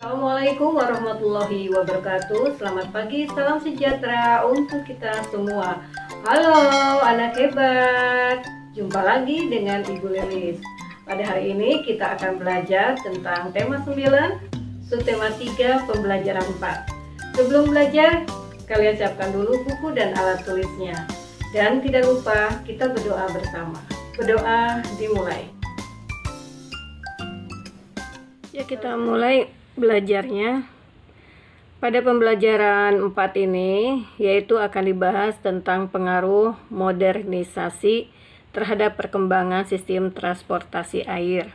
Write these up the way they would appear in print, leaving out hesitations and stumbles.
Assalamualaikum warahmatullahi wabarakatuh. Selamat pagi, salam sejahtera untuk kita semua. Halo anak hebat, jumpa lagi dengan Ibu Lilis. Pada hari ini kita akan belajar tentang tema 9, subtema 3, pembelajaran 4. Sebelum belajar, kalian siapkan dulu buku dan alat tulisnya. Dan tidak lupa kita berdoa bersama. Berdoa dimulai. Ya, kita mulai belajarnya. Pada pembelajaran 4 ini yaitu akan dibahas tentang pengaruh modernisasi terhadap perkembangan sistem transportasi air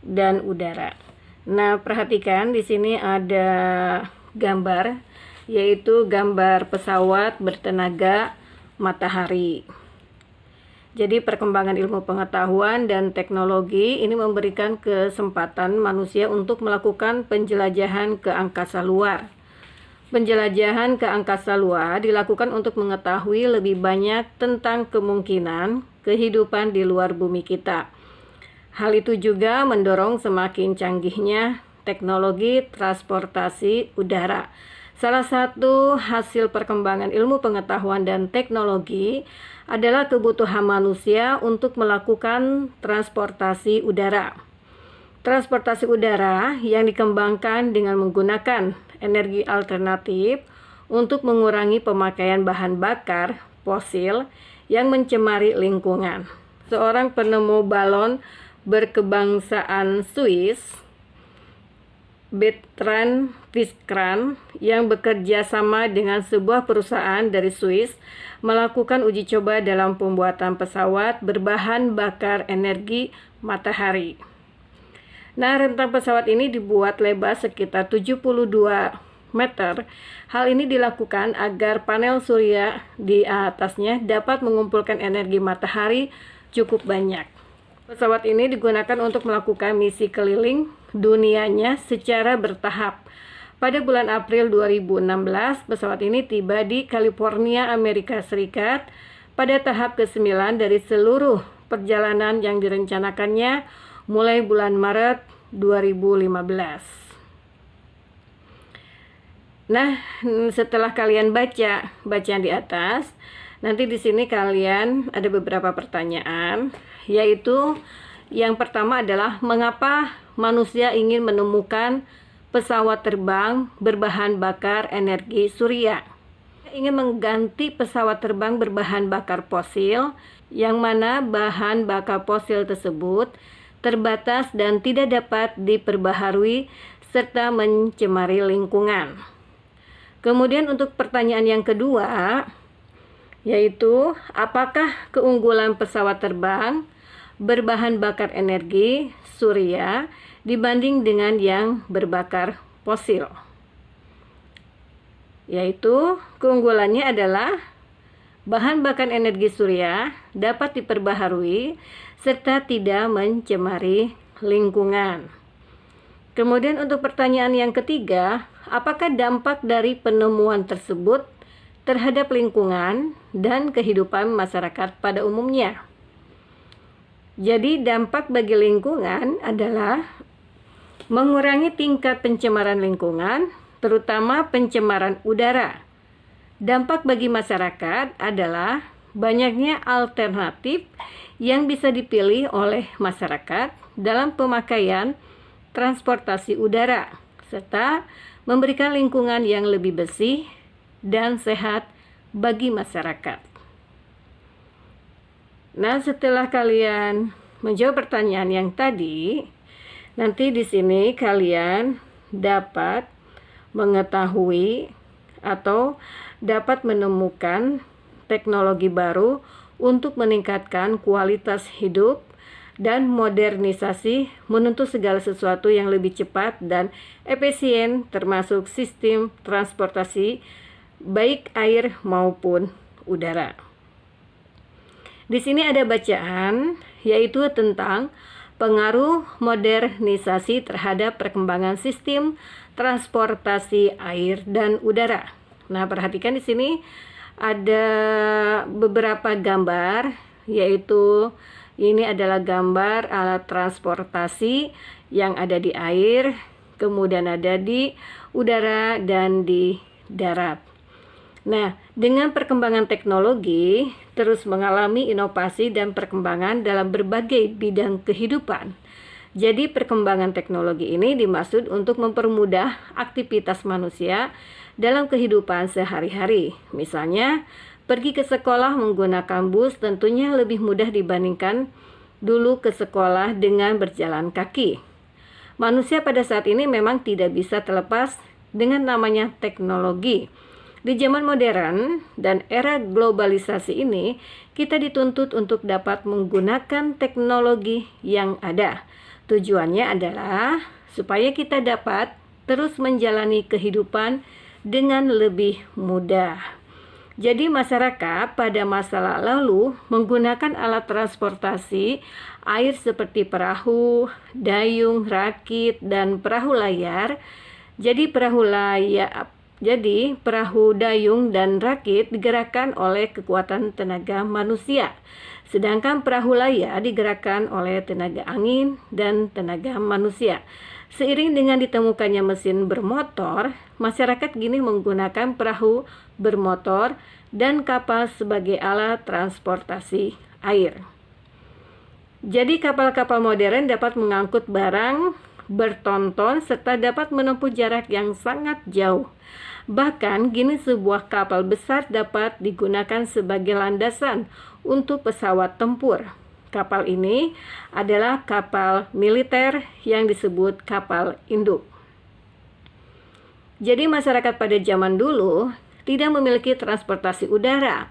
dan udara. Nah, perhatikan di sini ada gambar, yaitu gambar pesawat bertenaga matahari. Jadi perkembangan ilmu pengetahuan dan teknologi ini memberikan kesempatan manusia untuk melakukan penjelajahan ke angkasa luar. Penjelajahan ke angkasa luar dilakukan untuk mengetahui lebih banyak tentang kemungkinan kehidupan di luar bumi kita. Hal itu juga mendorong semakin canggihnya teknologi transportasi udara. Salah satu hasil perkembangan ilmu pengetahuan dan teknologi adalah kebutuhan manusia untuk melakukan transportasi udara. Transportasi udara yang dikembangkan dengan menggunakan energi alternatif untuk mengurangi pemakaian bahan bakar fosil yang mencemari lingkungan. Seorang penemu balon berkebangsaan Swiss, Bertrand Piccard, yang bekerja sama dengan sebuah perusahaan dari Swiss, melakukan uji coba dalam pembuatan pesawat berbahan bakar energi matahari. Nah, rentang pesawat ini dibuat lebar sekitar 72 meter. Hal ini dilakukan agar panel surya di atasnya dapat mengumpulkan energi matahari cukup banyak. Pesawat ini digunakan untuk melakukan misi keliling dunianya secara bertahap. Pada bulan April 2016, pesawat ini tiba di California, Amerika Serikat pada tahap ke-9 dari seluruh perjalanan yang direncanakannya mulai bulan Maret 2015. Nah, setelah kalian baca bacaan di atas, nanti di sini kalian ada beberapa pertanyaan, yaitu yang pertama adalah mengapa manusia ingin menemukan pesawat terbang berbahan bakar energi surya. Ingin mengganti pesawat terbang berbahan bakar fosil, yang mana bahan bakar fosil tersebut terbatas dan tidak dapat diperbaharui serta mencemari lingkungan. Kemudian untuk pertanyaan yang kedua, yaitu apakah keunggulan pesawat terbang berbahan bakar energi surya dibanding dengan yang berbakar fosil? Yaitu keunggulannya adalah bahan bakar energi surya dapat diperbaharui serta tidak mencemari lingkungan. Kemudian untuk pertanyaan yang ketiga, apakah dampak dari penemuan tersebut terhadap lingkungan dan kehidupan masyarakat pada umumnya? Jadi dampak bagi lingkungan adalah mengurangi tingkat pencemaran lingkungan, terutama pencemaran udara. Dampak bagi masyarakat adalah banyaknya alternatif yang bisa dipilih oleh masyarakat dalam pemakaian transportasi udara, serta memberikan lingkungan yang lebih bersih dan sehat bagi masyarakat. Nah, setelah kalian menjawab pertanyaan yang tadi, nanti di sini kalian dapat mengetahui atau dapat menemukan teknologi baru untuk meningkatkan kualitas hidup dan modernisasi menuntut segala sesuatu yang lebih cepat dan efisien, termasuk sistem transportasi baik air maupun udara. Di sini ada bacaan, yaitu tentang pengaruh modernisasi terhadap perkembangan sistem transportasi air dan udara. Nah, perhatikan di sini ada beberapa gambar, yaitu ini adalah gambar alat transportasi yang ada di air. kemudian ada di udara dan di darat. Nah, dengan perkembangan teknologi terus mengalami inovasi dan perkembangan dalam berbagai bidang kehidupan. Jadi perkembangan teknologi ini dimaksud untuk mempermudah aktivitas manusia dalam kehidupan sehari-hari. Misalnya, pergi ke sekolah menggunakan bus tentunya lebih mudah dibandingkan dulu ke sekolah dengan berjalan kaki. Manusia pada saat ini memang tidak bisa terlepas dengan namanya teknologi. Di zaman modern dan era globalisasi ini, kita dituntut untuk dapat menggunakan teknologi yang ada. Tujuannya adalah supaya kita dapat terus menjalani kehidupan dengan lebih mudah. Jadi masyarakat pada masa lalu menggunakan alat transportasi air seperti perahu, dayung, rakit, dan perahu layar. Jadi perahu, dayung, dan rakit digerakkan oleh kekuatan tenaga manusia. Sedangkan perahu layar digerakkan oleh tenaga angin dan tenaga manusia. Seiring dengan ditemukannya mesin bermotor, masyarakat kini menggunakan perahu bermotor dan kapal sebagai alat transportasi air. Jadi kapal-kapal modern dapat mengangkut barang bertonton serta dapat menempuh jarak yang sangat jauh. Bahkan kini sebuah kapal besar dapat digunakan sebagai landasan untuk pesawat tempur. Kapal ini adalah kapal militer yang disebut kapal induk. Jadi masyarakat pada zaman dulu tidak memiliki transportasi udara.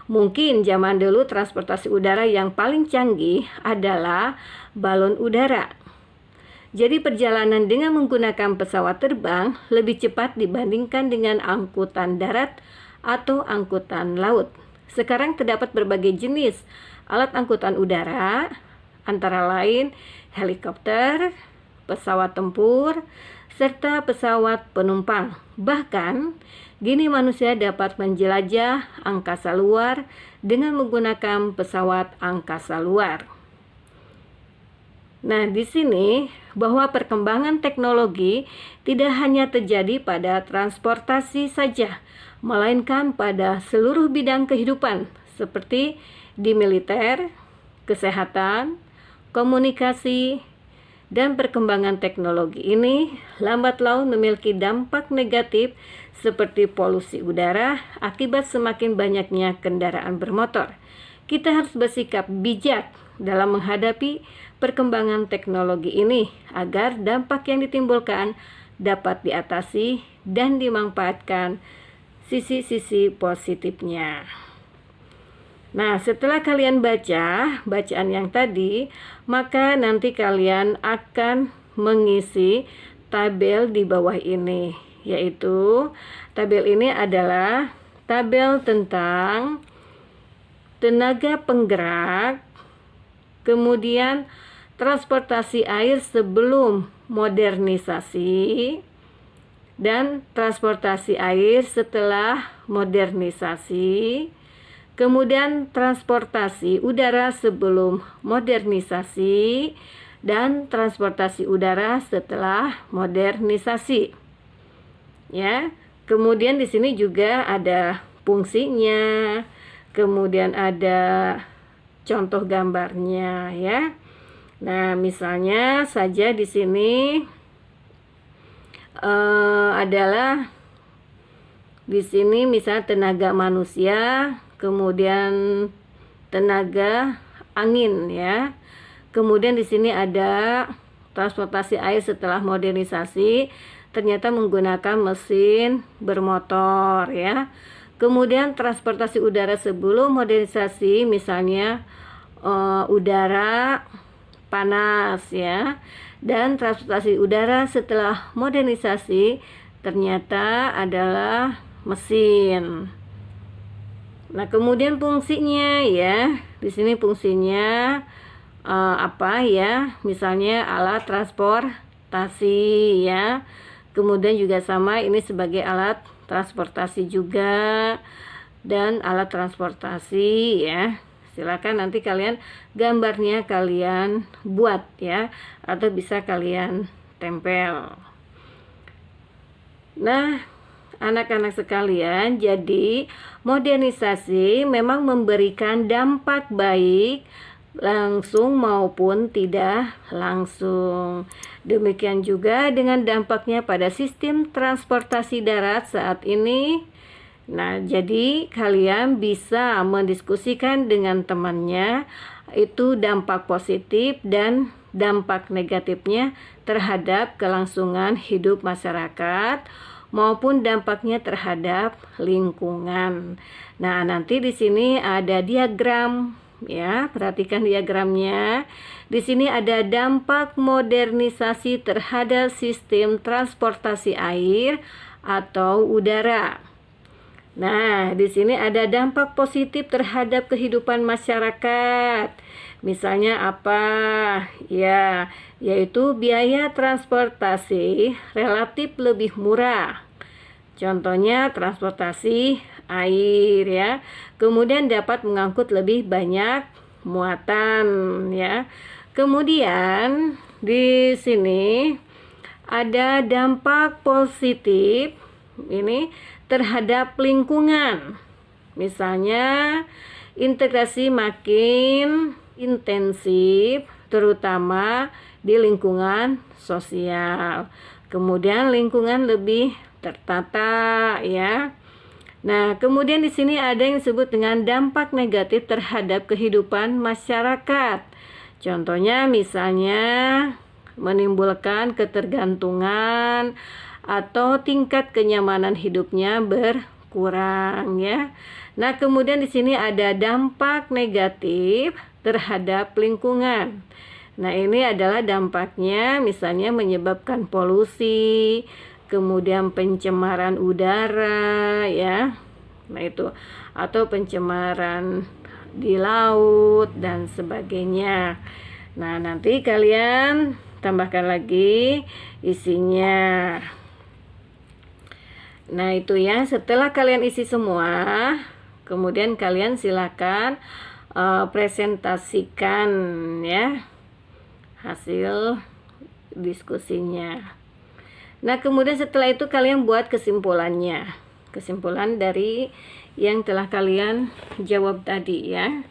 Mungkin zaman dulu transportasi udara yang paling canggih adalah balon udara. Jadi perjalanan dengan menggunakan pesawat terbang lebih cepat dibandingkan dengan angkutan darat atau angkutan laut. Sekarang terdapat berbagai jenis alat angkutan udara, antara lain helikopter, pesawat tempur, serta pesawat penumpang. Bahkan, kini manusia dapat menjelajah angkasa luar dengan menggunakan pesawat angkasa luar. Nah, di sini bahwa perkembangan teknologi tidak hanya terjadi pada transportasi saja, melainkan pada seluruh bidang kehidupan seperti di militer, kesehatan, komunikasi, dan perkembangan teknologi ini lambat laun memiliki dampak negatif seperti polusi udara akibat semakin banyaknya kendaraan bermotor. Kita harus bersikap bijak dalam menghadapi perkembangan teknologi ini agar dampak yang ditimbulkan dapat diatasi dan dimanfaatkan sisi-sisi positifnya. Nah, setelah kalian baca bacaan yang tadi, maka nanti kalian akan mengisi tabel di bawah ini, yaitu tabel ini adalah tabel tentang tenaga penggerak, kemudian transportasi air sebelum modernisasi, dan transportasi air setelah modernisasi, kemudian transportasi udara sebelum modernisasi, dan transportasi udara setelah modernisasi. Ya, kemudian di sini juga ada fungsinya, kemudian ada contoh gambarnya ya. Nah, misalnya saja di sini adalah di sini misalnya tenaga manusia, kemudian tenaga angin ya. Kemudian di sini ada transportasi air setelah modernisasi, ternyata menggunakan mesin bermotor ya. Kemudian transportasi udara sebelum modernisasi, misalnya udara panas ya. Dan transportasi udara setelah modernisasi ternyata adalah mesin. Nah, kemudian fungsinya ya. Di sini fungsinya apa ya? Misalnya alat transportasi ya. Kemudian juga sama, ini sebagai alat transportasi juga dan alat transportasi ya. Silakan nanti kalian gambarnya kalian buat ya, atau bisa kalian tempel. Nah, anak-anak sekalian, jadi modernisasi memang memberikan dampak baik langsung maupun tidak langsung. Demikian juga dengan dampaknya pada sistem transportasi darat saat ini. Nah, jadi kalian bisa mendiskusikan dengan temannya itu dampak positif dan dampak negatifnya terhadap kelangsungan hidup masyarakat maupun dampaknya terhadap lingkungan. Nah, nanti di sini ada diagram ya, perhatikan diagramnya. Di sini ada dampak modernisasi terhadap sistem transportasi air atau udara. Nah, di sini ada dampak positif terhadap kehidupan masyarakat. Misalnya apa? Ya, yaitu biaya transportasi relatif lebih murah. Contohnya transportasi air ya. Kemudian dapat mengangkut lebih banyak muatan ya. Kemudian di sini ada dampak positif ini terhadap lingkungan. Misalnya integrasi makin intensif terutama di lingkungan sosial. Kemudian lingkungan lebih tertata ya. Nah, kemudian di sini ada yang disebut dengan dampak negatif terhadap kehidupan masyarakat. Contohnya misalnya menimbulkan ketergantungan atau tingkat kenyamanan hidupnya berkurang ya. Nah, kemudian di sini ada dampak negatif terhadap lingkungan. Nah, ini adalah dampaknya misalnya menyebabkan polusi, kemudian pencemaran udara ya. Nah, itu atau pencemaran di laut dan sebagainya. Nah, nanti kalian tambahkan lagi isinya. Nah, itu ya, setelah kalian isi semua, kemudian kalian silakan presentasikan ya hasil diskusinya. Nah, kemudian setelah itu kalian buat kesimpulannya. Kesimpulan dari yang telah kalian jawab tadi ya.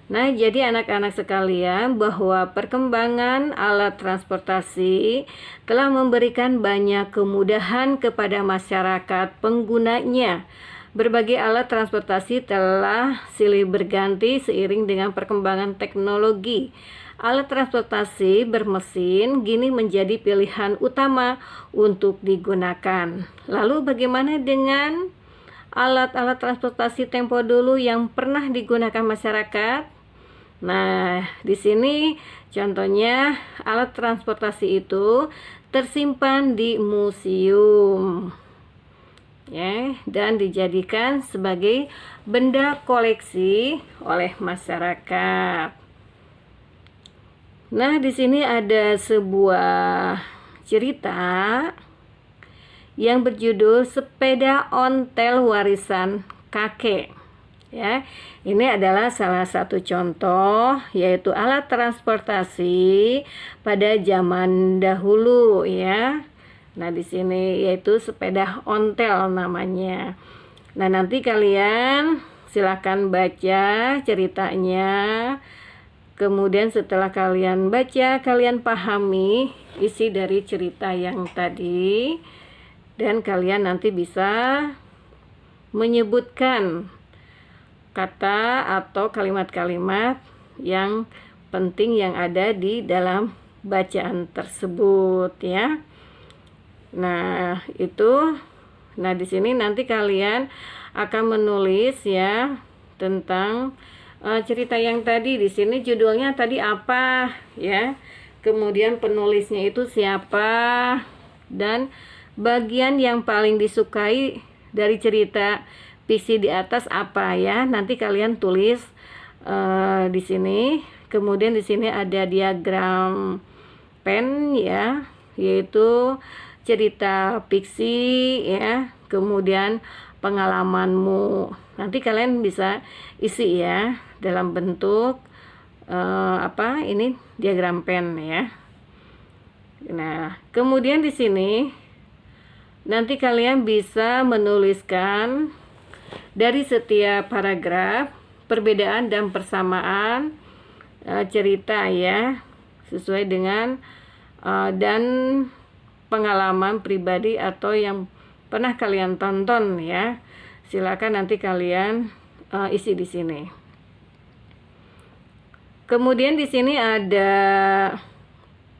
Nah, jadi anak-anak sekalian, bahwa perkembangan alat transportasi telah memberikan banyak kemudahan kepada masyarakat penggunanya. Berbagai alat transportasi telah silih berganti seiring dengan perkembangan teknologi. Alat transportasi bermesin kini menjadi pilihan utama untuk digunakan. Lalu bagaimana dengan alat-alat transportasi tempo dulu yang pernah digunakan masyarakat? Nah, di sini contohnya alat transportasi itu tersimpan di museum ya, dan dijadikan sebagai benda koleksi oleh masyarakat. Nah, di sini ada sebuah cerita yang berjudul Sepeda Ontel Warisan Kakek. Ya, ini adalah salah satu contoh yaitu alat transportasi pada zaman dahulu ya. Nah, di sini yaitu sepeda ontel namanya. Nah, nanti kalian silakan baca ceritanya. Kemudian setelah kalian baca, kalian pahami isi dari cerita yang tadi, dan kalian nanti bisa menyebutkan kata atau kalimat-kalimat yang penting yang ada di dalam bacaan tersebut ya. Nah, itu. Nah, di sini nanti kalian akan menulis ya tentang cerita yang tadi. Di sini judulnya tadi apa ya. Kemudian penulisnya itu siapa, dan bagian yang paling disukai dari cerita visi di atas apa ya. Nanti kalian tulis di sini. Kemudian di sini ada diagram pen ya, yaitu cerita fiksi ya. Kemudian pengalamanmu. Nanti kalian bisa isi ya dalam bentuk ini diagram pen ya. Nah, kemudian di sini nanti kalian bisa menuliskan dari setiap paragraf perbedaan dan persamaan cerita ya, sesuai dengan dan pengalaman pribadi atau yang pernah kalian tonton ya. Silakan nanti kalian isi di sini. Kemudian di sini ada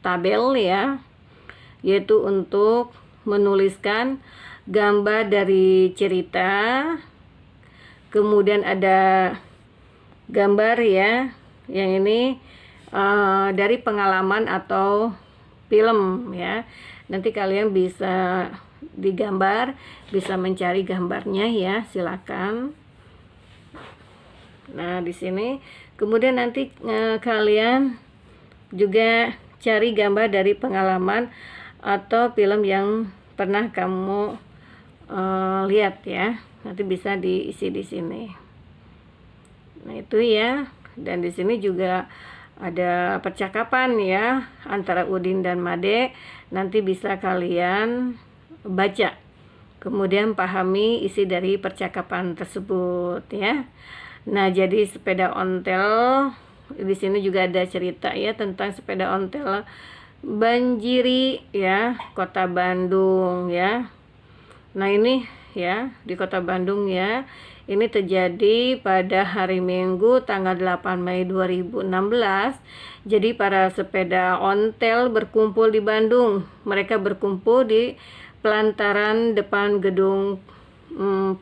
tabel ya, yaitu untuk menuliskan gambar dari cerita. Kemudian ada gambar ya, yang ini dari pengalaman atau film ya. Nanti kalian bisa digambar, bisa mencari gambarnya ya, silakan. Nah, di sini kemudian nanti kalian juga cari gambar dari pengalaman atau film yang pernah kamu lihat ya. Nanti bisa diisi di sini. Nah, itu ya. Dan di sini juga ada percakapan ya antara Udin dan Made. Nanti bisa kalian baca, kemudian pahami isi dari percakapan tersebut ya. Nah, jadi sepeda ontel di sini juga ada cerita ya tentang sepeda ontel Banjiri ya, Kota Bandung ya. Nah, ini ya di Kota Bandung ya. Ini terjadi pada hari Minggu tanggal 8 Mei 2016. Jadi para sepeda ontel berkumpul di Bandung. Mereka berkumpul di pelantaran depan gedung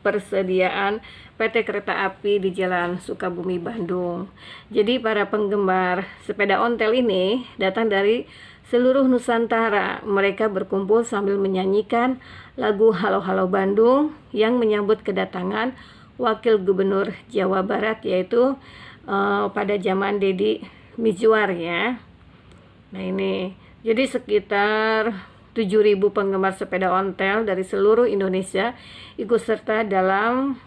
persediaan PT Kereta Api di Jalan Sukabumi, Bandung. Jadi para penggemar sepeda ontel ini datang dari seluruh Nusantara. Mereka berkumpul sambil menyanyikan lagu Halo Halo Bandung yang menyambut kedatangan Wakil Gubernur Jawa Barat, yaitu pada zaman Deddy Mizwar ya. Nah, ini jadi sekitar 7.000 penggemar sepeda ontel dari seluruh Indonesia ikut serta dalam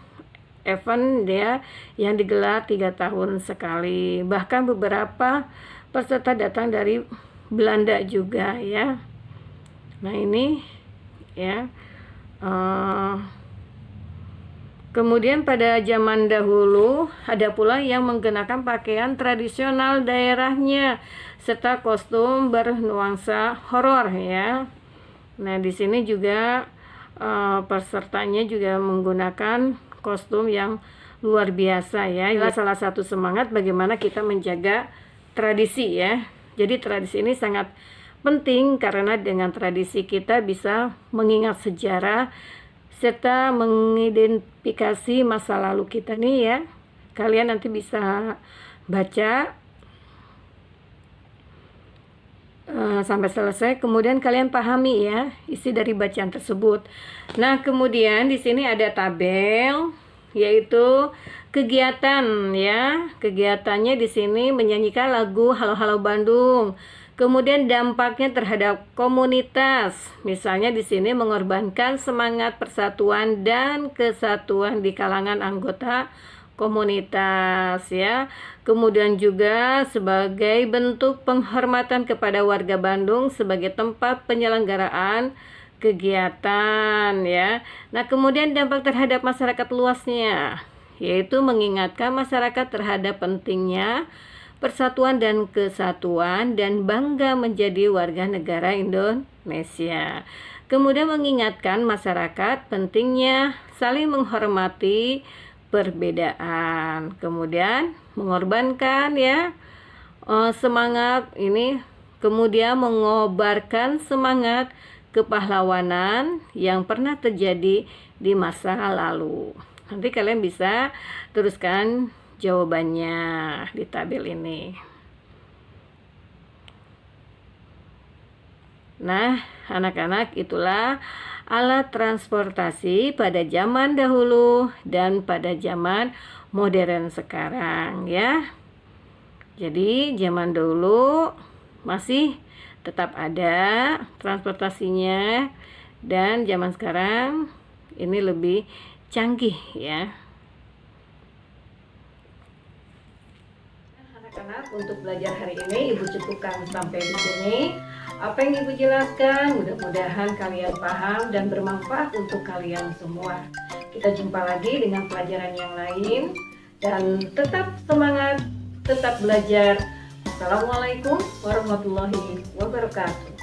event ya yang digelar 3 tahun sekali. Bahkan beberapa peserta datang dari Belanda juga ya. Nah, ini ya. Kemudian pada zaman dahulu ada pula yang menggunakan pakaian tradisional daerahnya serta kostum bernuansa horor ya. Nah, di sini juga pesertanya juga menggunakan kostum yang luar biasa ya. Ini salah satu semangat bagaimana kita menjaga tradisi ya. Jadi tradisi ini sangat penting karena dengan tradisi kita bisa mengingat sejarah serta mengidentifikasi masa lalu kita nih ya. Kalian nanti bisa baca sampai selesai, kemudian kalian pahami ya isi dari bacaan tersebut. Nah, kemudian di sini ada tabel yaitu kegiatan ya. Kegiatannya di sini menyanyikan lagu Halo Halo Bandung. Kemudian dampaknya terhadap komunitas, misalnya di sini mengorbankan semangat persatuan dan kesatuan di kalangan anggota komunitas ya. Kemudian juga sebagai bentuk penghormatan kepada warga Bandung sebagai tempat penyelenggaraan kegiatan ya. Nah, kemudian dampak terhadap masyarakat luasnya, yaitu mengingatkan masyarakat terhadap pentingnya persatuan dan kesatuan dan bangga menjadi warga negara Indonesia. Kemudian mengingatkan masyarakat pentingnya saling menghormati perbedaan. Kemudian mengorbankan ya semangat ini, kemudian mengobarkan semangat kepahlawanan yang pernah terjadi di masa lalu. Nanti kalian bisa teruskan jawabannya di tabel ini. Nah, anak-anak, itulah alat transportasi pada zaman dahulu dan pada zaman modern sekarang ya. Jadi zaman dahulu masih tetap ada transportasinya, dan zaman sekarang ini lebih canggih ya. Anak-anak, untuk belajar hari ini Ibu cukupkan sampai di sini. apa yang Ibu jelaskan. Mudah-mudahan kalian paham dan bermanfaat untuk kalian semua. Kita jumpa lagi dengan pelajaran yang lain, dan tetap semangat, tetap belajar. Assalamualaikum warahmatullahi wabarakatuh.